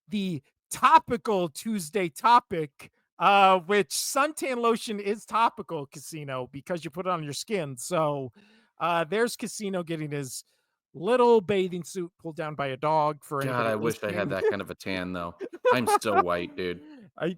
the topical Tuesday topic, which suntan lotion is topical, Casino, because you put it on your skin. So there's Casino getting his little bathing suit pulled down by a dog for God, anybody I wish I had listening. that kind of a tan, though. I'm so white, dude.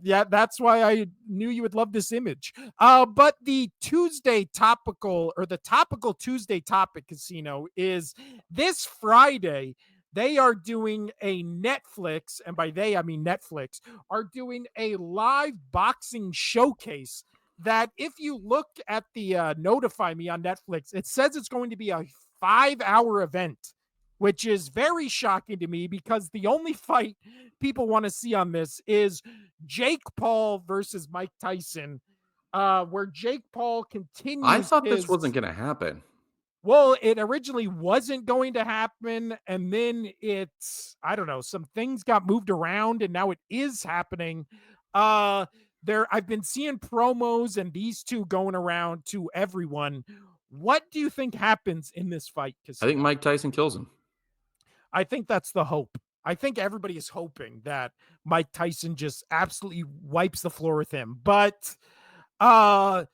Yeah, that's why I knew you would love this image. But the Tuesday topical or the topical Tuesday topic, Casino, is this Friday. They are doing a Netflix, and by they I mean Netflix, are doing a live boxing showcase. That if you look at the notify me on Netflix, it says it's going to be a 5-hour event, which is very shocking to me because the only fight people want to see on this is Jake Paul versus Mike Tyson, where Jake Paul I continues thought this his. wasn't gonna happen. Well, it originally wasn't going to happen, and then I don't know, some things got moved around, and now it is happening. I've been seeing promos and these two going around to everyone. What do you think happens in this fight, I think Casino? Mike Tyson kills him. I think that's the hope. I think everybody is hoping that Mike Tyson just absolutely wipes the floor with him. But uh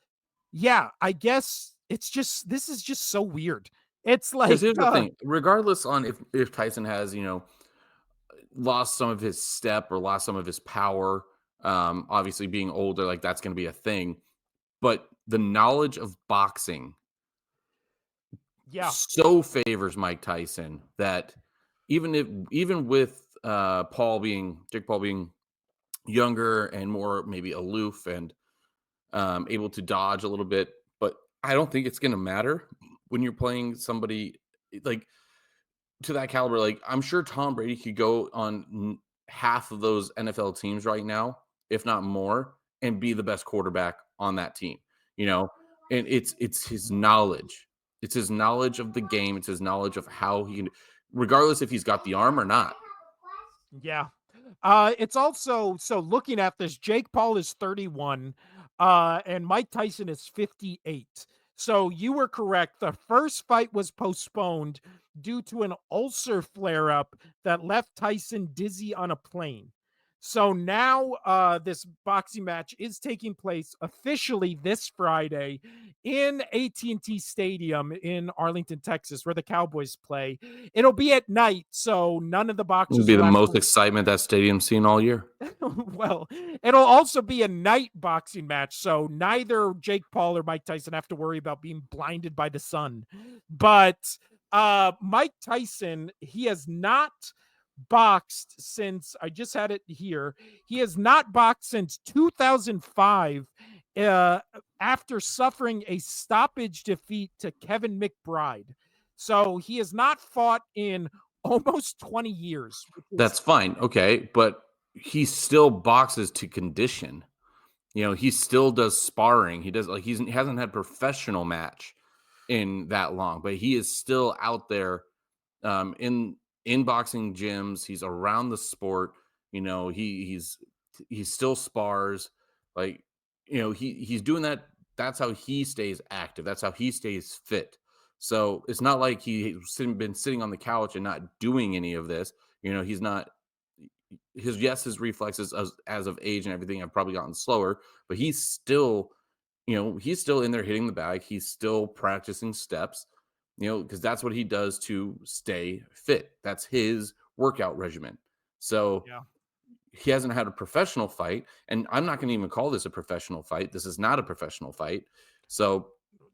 yeah, I guess this is just so weird. It's Because like here's the thing, regardless on if Tyson has, lost some of his step or lost some of his power, obviously being older, like, that's gonna be a thing, but the knowledge of boxing yeah, so favors Mike Tyson that even with, Jake Paul being younger and more maybe aloof and, able to dodge a little bit, but I don't think it's gonna matter when you're playing somebody, like, to that caliber. Like, I'm sure Tom Brady could go on half of those NFL teams right now, if not more, and be the best quarterback on that team. You know, and it's his knowledge. It's his knowledge of the game. It's his knowledge of how he can, regardless if he's got the arm or not. yeah. It's also so looking at this, Jake Paul is 31, and Mike Tyson is 58. So you were correct. The first fight was postponed due to an ulcer flare up that left Tyson dizzy on a plane. So now this boxing match is taking place officially this Friday in AT&T Stadium in Arlington, Texas, where the Cowboys play. It'll be at night, so none of the It'll boxers be will the have most to. excitement that stadium's seen all year. Well, it'll also be a night boxing match, so neither Jake Paul or Mike Tyson have to worry about being blinded by the sun. But Mike Tyson, he has not boxed since I just had it here. He has not boxed since 2005 uh, after suffering a stoppage defeat to Kevin McBride. So he has not fought in almost 20 years, which is. That's fine. Okay. But he still boxes to condition. He still does sparring. He does, like, he hasn't had professional match in that long, but he is still out there, in boxing gyms. He's around the sport. He still spars. Like, he's doing that. That's how he stays active. That's how he stays fit. So it's not like been sitting on the couch and not doing any of this. He's not. His reflexes as of age and everything have probably gotten slower, but he's still in there hitting the bag. He's still practicing steps, because that's what he does to stay fit. That's his workout regimen. So Yeah. he hasn't had a professional fight, and I'm not going to even call this a professional fight. This is not a professional fight. So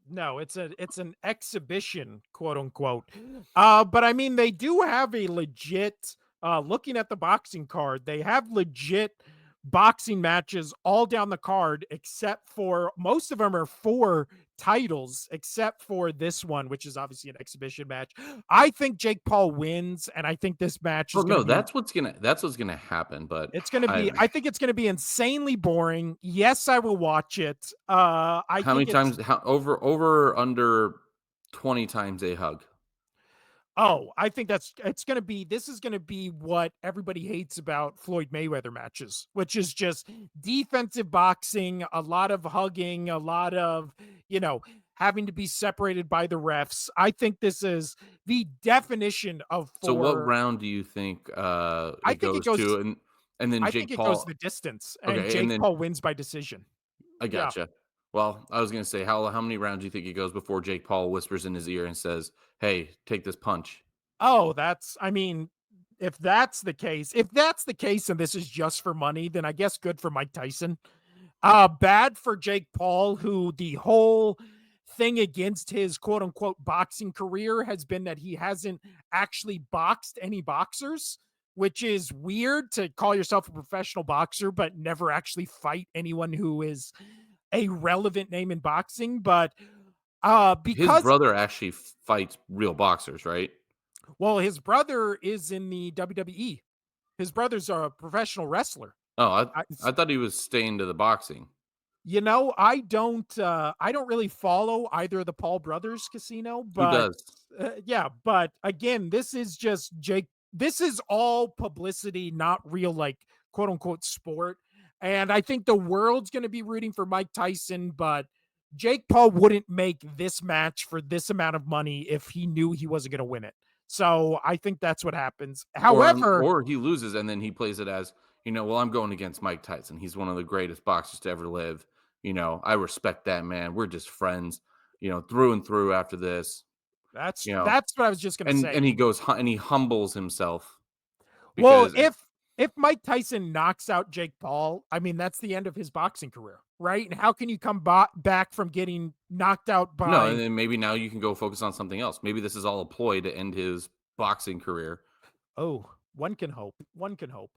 No, it's an exhibition, quote unquote. But I mean, they do have a legit. Looking at the boxing card, they have legit boxing matches all down the card, except for most of them are for titles, except for this one, which is obviously an exhibition match. I think Jake Paul wins, and I think this match oh is going to no, be. that's what's gonna happen. But It's going to I be. I think it's going to be insanely boring. Yes, I will watch it. I how many think it's. times, how over under 20 times a hug? Oh, I think it's going to be this is going to be what everybody hates about Floyd Mayweather matches, which is just defensive boxing, a lot of hugging, a lot of, you know, having to be separated by the refs. I think this is the definition of So what for round do you think I it think it goes goes to? And And then I think Jake it goes Paul the distance, and okay, and Jake then Paul wins by decision. I Yeah. gotcha. Well, I was gonna say, how many rounds do you think it goes before Jake Paul whispers in his ear and says, "Hey, take this punch"? Oh, that's I mean, if that's the case and this is just for money, then I guess good for Mike Tyson. Bad for Jake Paul, who the whole thing against his quote unquote boxing career has been that he hasn't actually boxed any boxers, which is weird to call yourself a professional boxer, but never actually fight anyone who is a relevant name in boxing. But His because brother actually fights real boxers, right? well, his brother is in the WWE. His brother's a professional wrestler. Oh, I I thought he was staying to the boxing. I don't really follow either of the Paul brothers casino, Who but does? yeah, but again, this is just Jake this is all publicity, not real like quote unquote sport. And I think the world's going to be rooting for Mike Tyson, but Jake Paul wouldn't make this match for this amount of money if he knew he wasn't going to win it. So I think that's what happens. However, Or he loses and then he plays it as, well, I'm going against Mike Tyson. He's one of the greatest boxers to ever live. I respect that man. We're just friends, through and through after this, you know. that's what I was just going to And say. he goes and he humbles himself Well, because if Mike Tyson knocks out Jake Paul, I mean that's the end of his boxing career, right? And how can you come back from getting knocked out no, and by then maybe now you can go focus on something else. Maybe this is all a ploy to end his boxing career. oh, one can hope. One can hope.